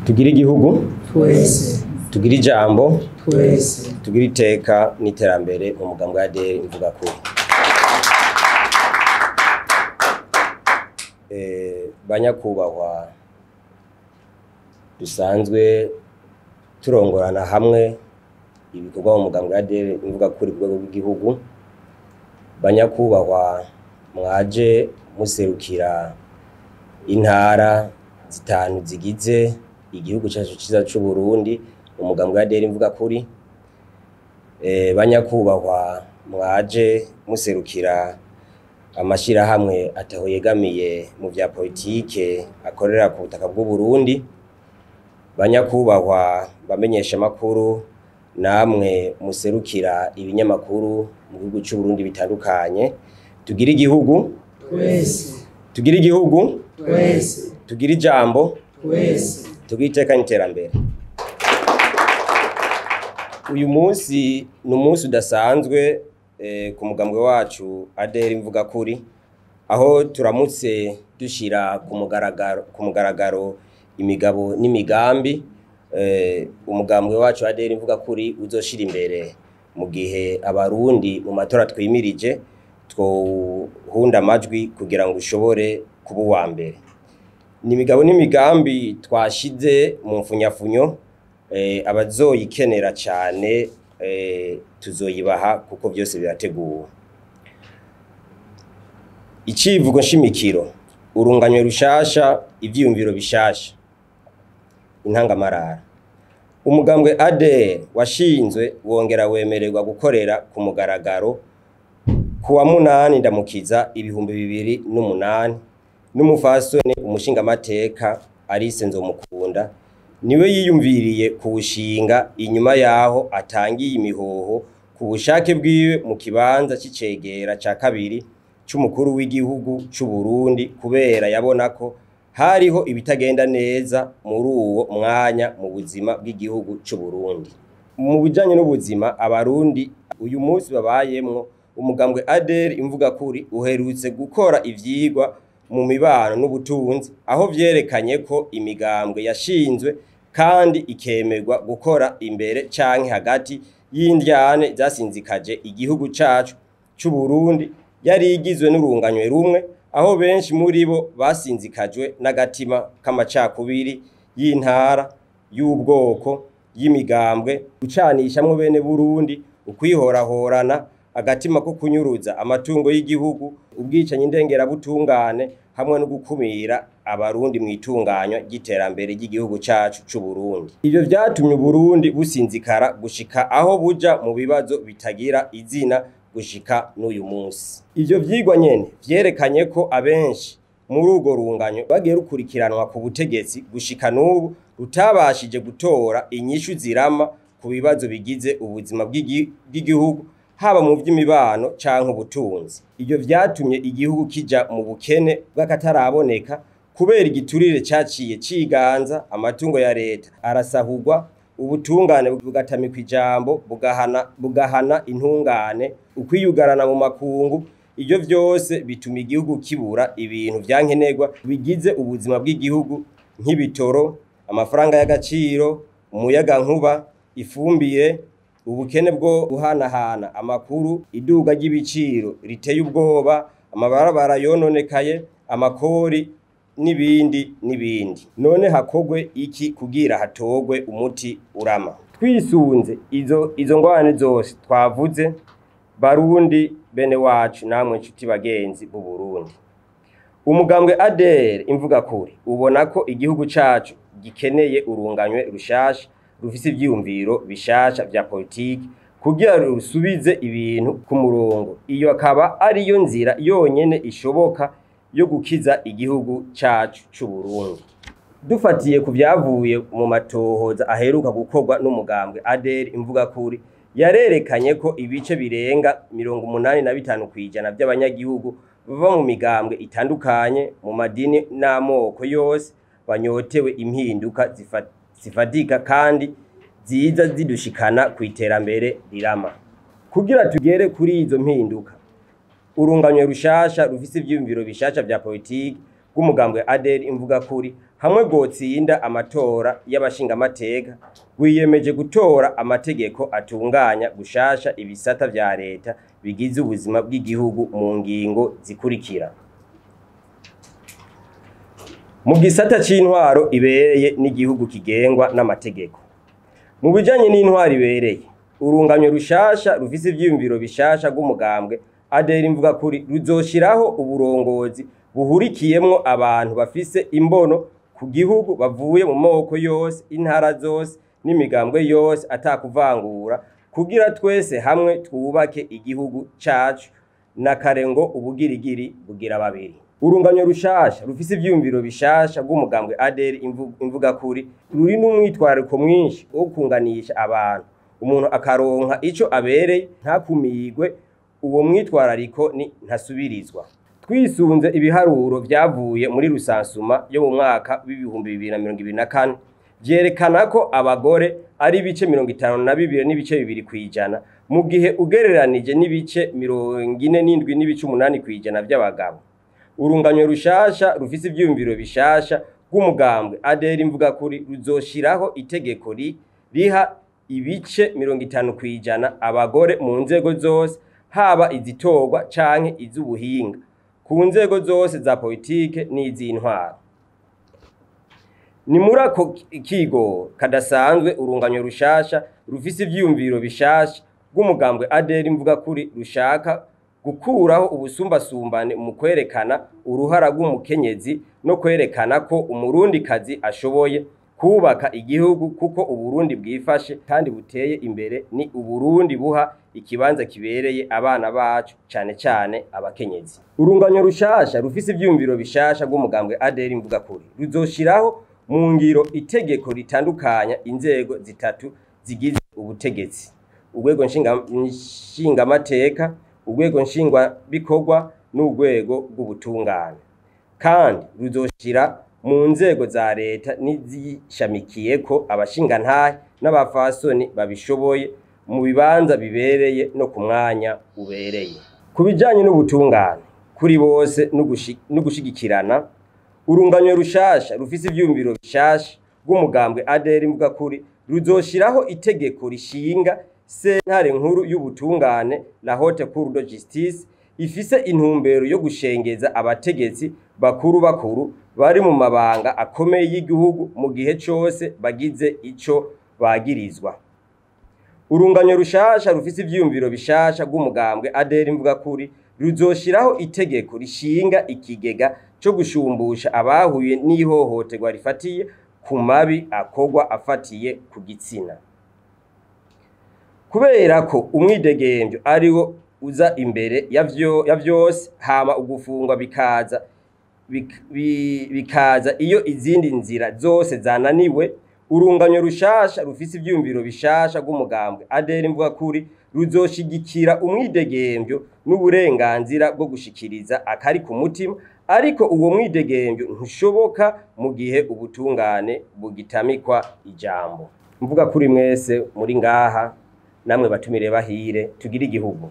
Tugira igihugu twese, tugira ijambo twese, tugira iteka n'iterambere mu mugambwe wa ADR Imvugakuri. Banyakubahwa dusanzwe turongorana hamwe ibikorwa mu mugambwe wa ADR Imvugakuri ku rwego rw'igihugu. Banyakubahwa mwaje muserukira intara zitanu zigize igihugu cyacu ciza c'u Burundi mu mugambwe wa ADR Imvugakuri. Banyakubahwa mwaje muserukira amashirahamwe ataho yegamiye mu vya politike akorera ku butaka bw'u Burundi. Banyakubahwa bamenyesha makuru namwe muserukira ibinyamakuru mu gihugu c'u Burundi bitandukanye. Tugira igihugu twese, tugira igihugu twese, tugira ijambo twese, tugira iteka n'iterambere. Uyu munsi ni umunsi udasanzwe ku mugambwe wacu ADR Imvugakuri, aho turamutse dushira ku mugaragaro imigabo n'imigambi umugambwe wacu ADR Imvugakuri uzoshira imbere mu gihe abarundi mu matora twimirije twohunda amajwi kugira ngo ushobore kuba uwa mbere. Ni imigabo n'imigambi twashize mu mfunyafunyo, abazoyikenera cyane tuzoyibaha kuko byose birateguwe. Icivugo nshimikiro: urunganywe rushasha, ivyiyumviro bishasha, intangamarara. Umugambwe ADR washinzwe wongera wemererwa gukorera ku mugaragaro kuwa 8 Ndamukiza 2008 n'umufasoni umushingamateka Alice Nzomukunda niwe yiyumviriye kuwushinga inyuma yaho atangiye imihoho ku bushake bwiwe mu kibanza c'icegera ca kabiri c'umukuru w'igihugu c'u Burundi, kubera yabona ko hariho ibitagenda neza muri uwo mwanya mu buzima bw'igihugu c'u Burundi. Mu bijanye n'ubuzima abarundi uyu munsi babayemwo, umugambwe ADR Imvugakuri uherutse gukora ivyigwa mu mibano n'ubutunzi, aho vyerekanye ko imigambwe yashinzwe kandi ikemerwa gukora imbere canke hagati y'indyane zasinzikaje igihugu cacu c'u Burundi yari igizwe n'urunganywe rumwe, aho benshi muri bo basinzikajwe n'agatima k'amacakubiri y'intara, y'ubwoko, y'imigambwe, gucanishamwo bene Burundi, ukwihorahorana, agatima ko kunyuruza amatungo y'igihugu, ubwicanyi ndengerabutungane, hamwe no gukumira abarundi mu itunganywa ry'iterambere ry'igihugu cacu c'u Burundi. Ivyo vyatumye Burundi businzikara gushika aho buja mu bibazo bitagira izina gushika n'uyu munsi. Ivyo vyigwa nyene vyerekanye ko abenshi muri urwo runganyo bagiye rukurikiranwa ku butegetsi gushika n'ubu rutabashije gutora inyishu zirama ku bibazo bigize ubuzima bw'igihugu, haba mu vy'imibano canke ubutunzi. Ivyo vyatumye igihugu kija mu bukene bw'akataraboneka kubera igiturire caciye ciganza, amatungo ya leta arasahurwa, ubutungane bugatamikwa ijambo, bugahana intungane, ukwiyugarana mu makungu. Ivyo vyose bituma igihugu kibura ibintu vyankenerwa bigize ubuzima bw'igihugu nk'ibitoro, amafaranga y'agaciro, umuyagankuba, ifumbire, ubukene bwo guhanahana amakuru, iduga ry'ibiciro riteye ubwoba, amabarabara yononekaye, amakori n'ibindi. None hakogwe iki kugira hatogwe umuti urama? Twisunze izo ngwane zose twavuze, Barundi bene wacu namwe nshuti bagenzi b'u Burundi, umugambwe ADR Imvugakuri ubona ko igihugu cacu gikeneye urunganywe rushasha rufise ivyiyumviro bishasha vya politiki kugira rusubize ibintu ku murongo. Iyo akaba ariyo nzira yonyene ishoboka yo gukiza igihugu cacu c'u Burundi. Dufatiye ku vyavuye mu matohoza aheruka gukorwa n'umugambwe ADR Imvugakuri, yarerekanye ko ibice birenga 85% by'abanyagihugu bava mu migambwe itandukanye, mu madini n'amoko yose, banyotewe impinduka zifatika kandi ziza zidushikana ku iterambere rirama. Kugira tugere kuri izo mpinduka, urunganywe rushasha rufise ivyiyumviro bishasha vya politiki bw'umugambwe ADR Imvugakuri hamwe bwotsinda amatora y'abashingamateka wiyemeje gutora amategeko atunganya gushasha ibisata vya leta bigize ubuzima bw'igihugu mu ngingo zikurikira. Mu gisata c'intwaro ibereye n'igihugu kigengwa n'amategeko. Mu bijanye n'intwaro ibereye, urunganyo rushasha rufise ivyiyumviro bishasha bw'umugambwe ADR Imvugakuri ruzoshiraho uburongozi buhurikiyemwo abantu bafise imbono ku gihugu bavuye mu moko yose, intara zose n'imigambwe yose atakuvangura kugira twese hamwe twubake igihugu cacu nakarengo ubugirigiri bugira babiri. Urunganyo rushasha rufise ivyiyumviro bishasha bw'umugambwe ADR Imvugakuri ruri n'umwitwariko mwinshi wo kunganisha abantu, umuntu akaronka ico abereye ntakumigwe. Uwo mwitwarariko ni ntasubirizwa. Twisunze ibiharuro vyavuye muri rusansuma yo mu mwaka w'ibihumbi 2024 vyerekana ko abagore ari ibice 52 n'ibice 2 kwijana mu gihe ugereranije n'ibice 47 n'ibice 8 kwijana vy'abagabo. Urunganyo rushasha rufise ivyiyumviro bishasha bw'umugambwe ADR Imvugakuri ruzoshiraho itegeko riha ibice 50 kwijana abagore mu nzego zose, haba izitorwa canke iz'ubuhinga, ku nzego zose za politike n'iz'intwaro. Ni muri ako kigo kadasanzwe urunganyo rushasha rufise ivyiyumviro bishasha bw'umugambwe ADR Imvugakuri rushaka gukuraho ubusumbasumbane mu kwerekana uruhara rw'umukenyezi no kwerekana ko umurundikazi ashoboye kubaka igihugu, kuko Uburundi bwifashe kandi buteye imbere ni Uburundi buha ikibanza kibereye abana bacu cane cane abakenyezi. Urunganyo rushasha rufise ivyiyumviro bishasha bw'umugambwe ADR Imvugakuri ruzoshiraho mu ngiro itegeko ritandukanya inzego zitatu zigize ubutegetsi: urwego nshingamateka, urwego nshingwabikorwa n'urwego rw'ubutungane, kandi ruzoshira mu nzego za leta n'izishamikiyeko abashingantahe n'abafasoni babishoboye mu bibanza bibereye no ku mwanya ubereye. Ku bijanye n'ubutungane kuri bose no gushigikirana, urunganyo rushasha rufise ivyiyumviro bishasha bw'umugambwe ADR Imvugakuri ruzoshiraho itegeko rishinga sentare nkuru y'ubutungane, la Haute Cour de Justice, ifise intumbero yo gushengeza abategetsi bakuru bari mu mabanga akomeye y'igihugu mu gihe cose bagize ico bagirizwa. Urunganyo rushasha rufise ivyiyumviro bishasha bw'umugambwe ADR Imvugakuri ruzoshiraho itegeko rishinga ikigega co gushumbusha abahuye n'ihohoterwa rifatiye ku mabi akorwa afatiye ku gitsina. Kubera ko umwidegemvyo ariwo uza imbere ya vyose, hama ugufungwa bikaza iyo izindi nzira zose zananiwe, urunganyo rushasha rufise ivyiyumviro bishasha bw'umugambwe ADR Imvugakuri ruzoshigikira umwidegemvyo n'uburenganzira bwo gushikiriza akari ku mutima, ariko uwo mwidegemvyo ntushoboka mu gihe ubutungane bugitamikwa ijambo. Mvuga kuri mwese muri ngaha, namwe batumire bahire tugira igihugu.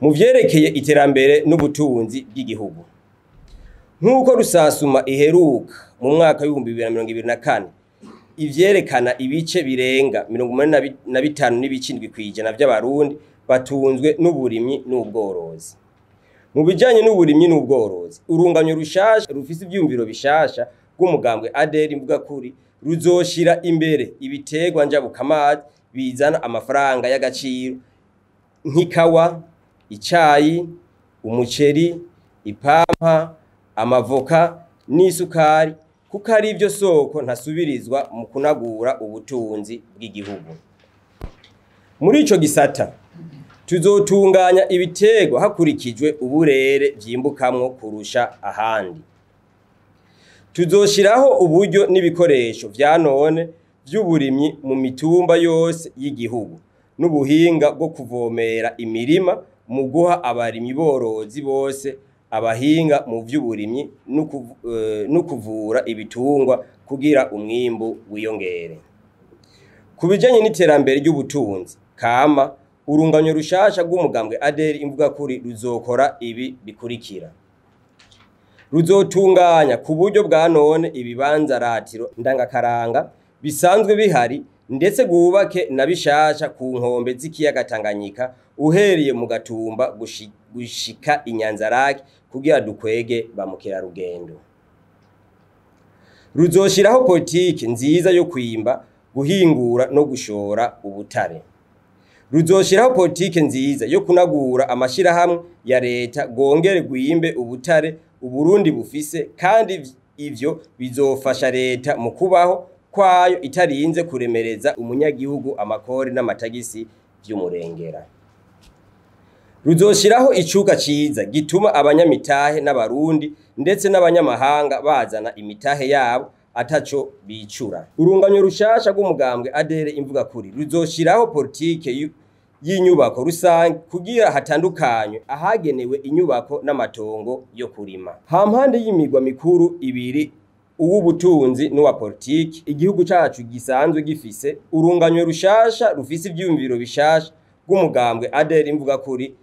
Mu vyerekeye iterambere n'ubutunzi bw'igihugu, nk'uko rusasuma iheruka mu mwaka w'ibihumbi 2024 ivyerekana ibice birenga 85 n'ibice 7 kwijana vy'abarundi batunzwe n'uburimyi n'ubworozi. Mu bijanye n'uburimyi n'ubworozi, urunganyo rushasha rufise ivyiyumviro bishasha bw'umugambwe ADR Imvugakuri ruzoshira imbere ibiterwa njabukamazi bizana amafaranga y'agaciro nk'ikawa, icayi, umuceri, ipampa, amavoka n'isukari, kuko ari ivyo soko ntasubirizwa mu kunagura ubutunzi bw'igihugu. Muri ico gisata tuzotunganya ibiterwa hakurikijwe uburere vyimbukamwo kurusha ahandi. Tuzoshiraho uburyo n'ibikoresho vya none vy'uburimyi mu mitumba yose y'igihugu, n'ubuhinga bwo kuvomera imirima mu guha abarimyi borozi bose abahinga mu vy'uburimyi no kuvura ibitungwa kugira umwimbu wiyongere. Ku bijanye n'iterambere ry'ubutunzi kama, urunganyo rushasha rw'umugambwe ADR Imvugakuri ruzokora ibi bikurikira: ruzotunganya ku buryo bwa none ibibanza ratiro ndangakaranga bisanzwe bihari ndetse gwubake na bishasha ku nkombe z'ikiyaga Tanganyika uhereye mu Gatumba gushika Inyanzarake kugira dukwege ba mukerarugendo. Ruzoshiraho politiki nziza yo kwimba, guhingura no gushora ubutare. Ruzoshiraho politiki nziza yo kunagura amashirahamwe ya leta gongere gwimbe ubutare Uburundi bufise, kandi ivyo bizofasha leta mu kubaho kwayo itarinze kuremereza umunyagihugu amakori n'amatagisi vy'umurengera. Ruzoshiraho icuka ciza gituma abanyamitahe n'abarundi ndetse n'abanyamahanga bazana imitahe yabo ataco bicura. Urunganyo rushasha rw'umugambwe ADR imvuga kuri ruzoshiraho politike y'inyubako rusange kugira hatandukanywe ahagenewe inyubako n'amatongo yo kurima. Hampande y'imigwa mikuru ibiri uw'ubutunzi n'uwa politiki igihugu cacu gisanzwe gifise, urunganyo rushasha rufise ivyumviro bishasha rw'umugambwe ADR imvuga kuri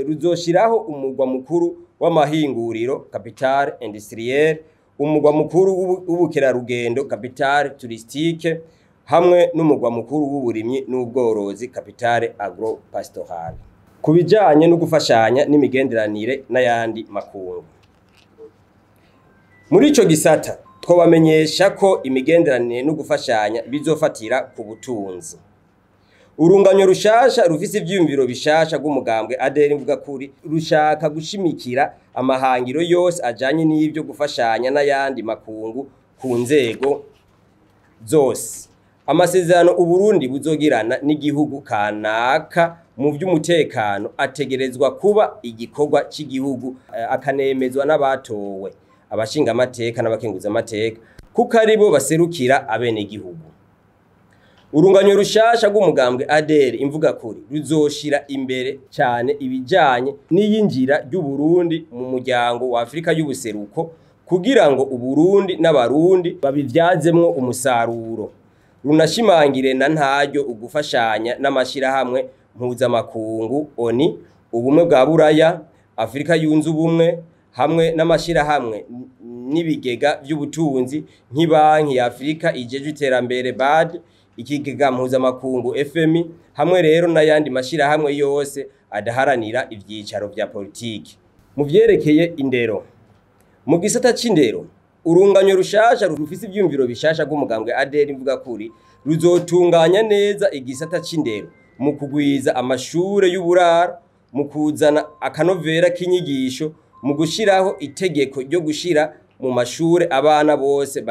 ruzoshiraho umugwa mukuru w'amahinguriro capitale industrielle, umugwa mukuru w'ubukerarugendo capitale touristique, hamwe n'umugwa mukuru w'uburimyi n'ubworozi capitale agro-pastorale. Kubijanye no gufashanya n'imigenderanire n'ayandi makungu. Muri ico gisata twobamenyesha ko imigenderanire no gufashanya bizofatira ku butunzi. Urunganyo rushasha rufise ivyumviro bishasha rw'umugambwe ADR imvuga kuri rushaka gushimikira amahangiro yose ajanye n'ivyo gufashanya n'ayandi makungu ku nzego zose. Amasezerano Uburundi buzogirana n'igihugu kanaka mu vy'umutekano ategerezwa kuba igikorwa c'igihugu akanemezwa n'abatowe, abashinga amateka n'abakenguza amateka kuko aribo baserukira abene gihugu. Urunganyo rushasha rw'umugambwe ADR imvuga kuri ruzoshira imbere cyane ibijanye n'iyinjira ry'Uburundi mu muryango wa Afrika y'ubuseruko kugira ngo Uburundi n'abarundi babivyazemwo umusaruro. Runashimangire na ntaryo ugufashanya n'amashirahamwe mpuzamakungu ONU, ubumwe bwa Buraya, Afrika yunze ubumwe, hamwe n'amashirahamwe n'ibigega vy'ubutunzi nk'ibanki ya Afrika ijejwe iterambere BAD, ikigega mpuzamakungu FMI, hamwe rero n'ayandi mashirahamwe yose adaharanira ivyicaro vya politiki. Mu vyerekeye indero, mu gisata c'indero urunganyo rushasha rufise ivyumviro bishasha rw'umugambwe ADR imvuga kuri ruzotunganya neza igisata c'indero mu kugwiza amashure y'uburaro, mu kuzana akanovera k'inyigisho, mu gushiraho itegeko ryo gushira mu mashure abana bose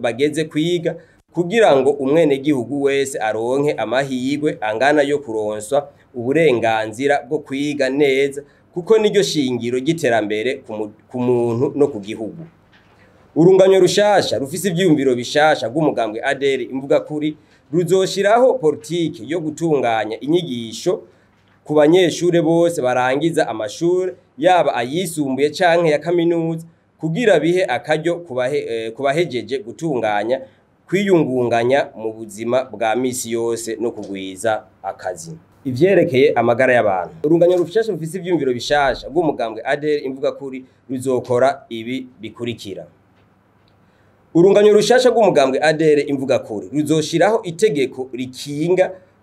bageze kwiga kugira ngo umwene gihugu wese aronke amahirwe angana yo kuronswa uburenganzira bwo kwiga neza kuko niryo shingiro ry'iterambere ku muntu no ku gihugu. Urunganyo rushasha rufise ivyumviro bishasha rw'umugambwe ADR imvuga kuri ruzoshiraho politiki yo gutunganya inyigisho ku banyeshure bose barangiza amashure yaba ayisumbuye canke ya kaminuza kugira bihe akaryo kubahejeje gutunganya kwiyungunganya mu buzima bwa misi yose no kugwiza akazi. Ivyerekeye amagara y'abantu, urunganyo rushasha rufise ivyumviro bishasha rw'umugambwe ADR imvuga kuri ruzokora ibi bikurikira. Urunganyo rushasha rw'umugambwe ADR imvuga kuri ruzoshiraho itegeko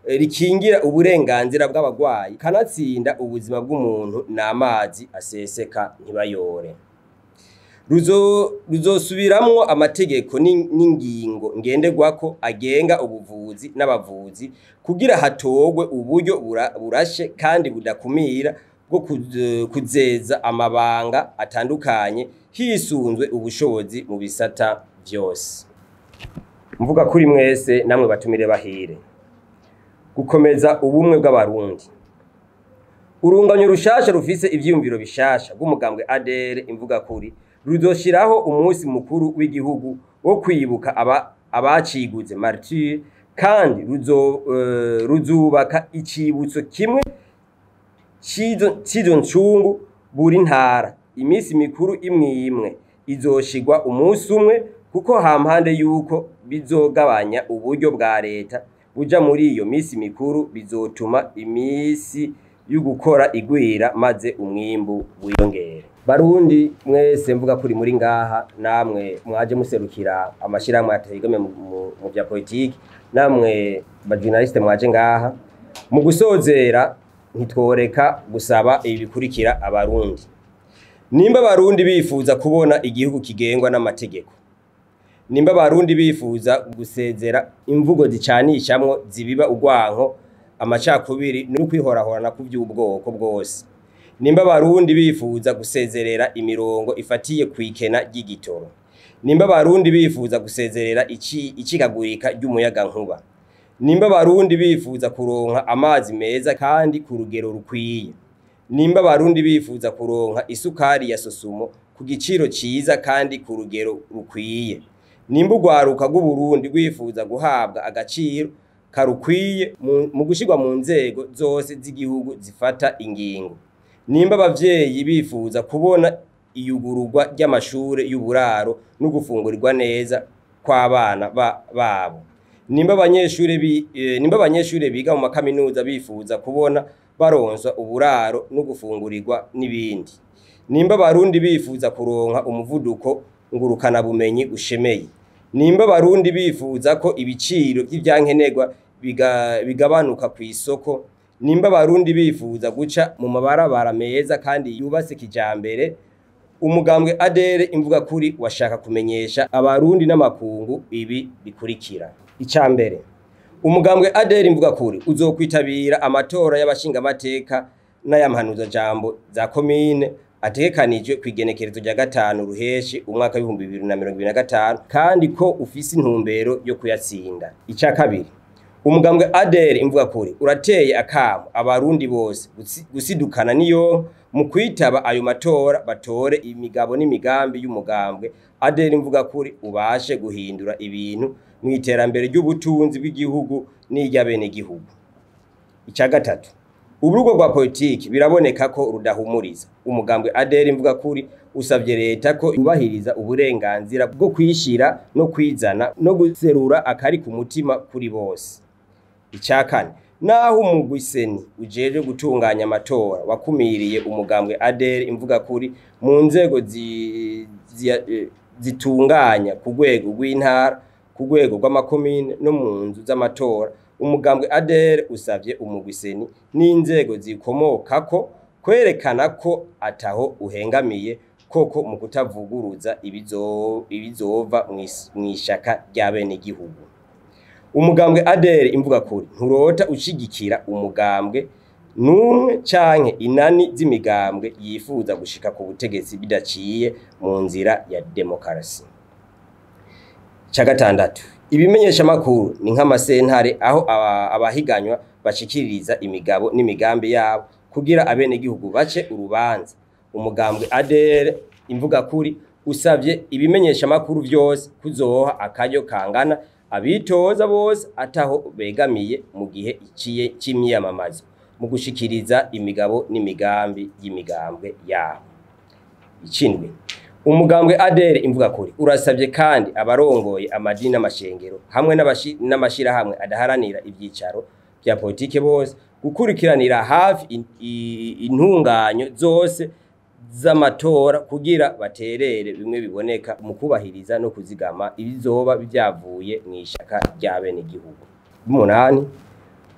rikingira uburenganzira bw'abagwayi kanatsinda ubuzima bw'umuntu n'amazi aseseka ntibayore. Ruzosubiramwo amategeko n'ingingo ngenderwako agenga ubuvuzi n'abavuzi kugira hatogwe uburyo burashe kandi budakumira bwo kuzeza amabanga atandukanye hisunzwe ubushobozi mu bisata vyose. Mvuga kuri mwese namwe batumire bahire. Gukomeza ubumwe bw'abarundi. Urunganyo rushasha rufise ivyumviro bishasha rw'umugambwe ADR imvuga kuri ruzoshiraho umunsi mukuru w'igihugu wo kwibuka abaciguze martyr, kandi ruzubaka icibutso kimwe cizo ncungu buri ntara. Imisi mikuru imwe izoshigwa umunsi umwe kuko hampande yuko bizogabanya uburyo bwa leta buja muri iyo misi mikuru bizotuma imisi y'ugukora igwira maze umwimbu wiyongere. Barundi mwese mvuga kuri muri ngaha, namwe mwaje muserukira amashirahamwe ategamiye mu bya politiki, namwe ba journaliste mwaje ngaha, mu gusozera ntitworeka gusaba ibi bikurikira abarundi. Nimba abarundi bifuza kubona igihugu kigengwa n'amategeko, nimba abarundi bifuza gusezera imvugo zicanishamwo zibiba urwanko, amacakubiri no kwihorahorana ku by'ubwoko bwose, nimba abarundi bifuza gusezerera imirongo ifatiye kwikena ry'igitoro, nimba abarundi bifuza gusezerera ikigagurika ry'umuyaga nkuba, nimba abarundi bifuza kuronka amazi meza kandi ku rugero rukwiye, nimba abarundi bifuza kuronka isukari ya sosumo ku giciro ciza kandi ku rugero rukwiye, nimba urwaruka rw'Uburundi rwifuza guhabwa agaciro karukwiye mu gushirwa mu nzego zose z'igihugu zifata ingingo, nimba abavyeyi bifuza kubona iyugururwa ry'amashure y'uburaro no gufungurirwa neza kw'abana babo, nimba abanyeshure biga mu makaminuza bifuza kubona baronswa uburaro no gufungurirwa n'ibindi, nimba abarundi bifuza kuronka umuvuduko ngurukana bumenyi ushemeye, nimba abarundi bifuza ko ibiciro by'ivyankenerwa bigabanuka ku isoko, nimba abarundi bifuza guca mu mabarabara meza kandi yubatse kijambere, umugambwe ADR imvuga kuri washaka kumenyesha abarundi n'amakungu ibi bikurikira. Icambere, umugambwe ADR imvuga kuri uzokwitabira amatora y'abashinga amateka n'ayamhanuza jambo za komine ategekanijwe kwigenekerezo rya 5 ruheshi umwaka wa 2025 kandi ko ufise intumbero yo kuyatsinda. Ica kabiri, umugambwe ADR imvuga kuri urateye akamo abarundi bose gusidukana niyo mu kwitaba ayo matora, batore imigabo n'imigambi y'umugambwe ADR imvuga kuri ubashe guhindura ibintu mu iterambere ry'ubutunzi bw'igihugu n'iry'abene gihugu. Ica gatatu, urugo rwa politiki biraboneka ko rudahumuriza. Umugambwe ADR imvuga kuri usavye leta ko yubahiriza uburenganzira bwo kwishira no kwizana no guserura akari ku mutima kuri bose. Ica kane, naho umugwi seni ujeje gutunganya amatora wakumiriye umugambwe ADR imvuga kuri mu nzego zitunganya ku rwego rw'intara, ku rwego rw'amakomine no mu nzu z'amatora, umugambwe ADR usavye umugwi seni n'inzego zikomokako kwerekana ko ataho uhengamiye koko mu kutavuguruza ibizova mw'ishaka ry'abene gihugu. Umugambwe ADR imvuga kuri nturota ushigikira umugambwe numwe canke inani z'imigambwe yifuza gushika ku butegetsi bidaciye mu nzira ya demokarasi. Ca gatandatu, ibimenyesha makuru ni nk'amasentare aho abahiganywa bashikiririza imigabo n'imigambi yabo kugira abene gihugu bace urubanza. Umugambwe ADR imvuga kuri usavye ibimenyesha makuru vyose kuzoha akaryo kangana abitoza bose ataho begamiye mu gihe c'imyiyamamazo mu gushikiriza imigabo n'imigambi y'imigambwe yabo. Icindwi, umugambwe ADR imvuga kuri urasavye kandi abarongoye amadini n'amashengero hamwe n'amashirahamwe adaharanira ivyicaro vya politike bose gukurikiranira hafi intunganyo zose z'amatora kugira baterere bimwe biboneka mu kubahiriza no kuzigama ibizoba byavuye mw'ishaka ry'abene gihugu. 8,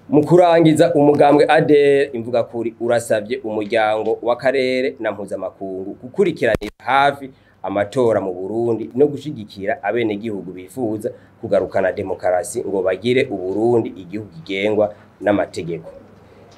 mu kurangiza umugambwe ADR imvuga kuri urasavye umuryango w'akarere na mpuzamakungu gukurikiranira hafi amatora mu Burundi no gushigikira abene gihugu bifuza kugarukana demokarasi ngo bagire Uburundi igihugu kigengwa n'amategeko.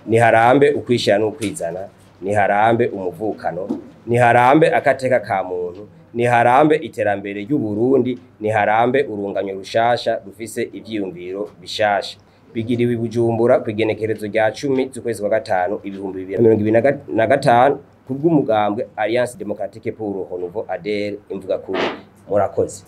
Niharambe ukwishira n'ukwizana, niharambe umuvukano, niharambe akateka ka muntu, niharambe iterambere ry'Uburundi, niharambe urunganyo rushasha rufise ivyiyumviro bishasha. Bigiriwe i Bujumbura kwigenekerezo rya 10 z'ukwezi kwa 5 2025 kubw'umugambwe Alliance Démocratique pour le Renouveau ADR imvuga kuri. Murakoze.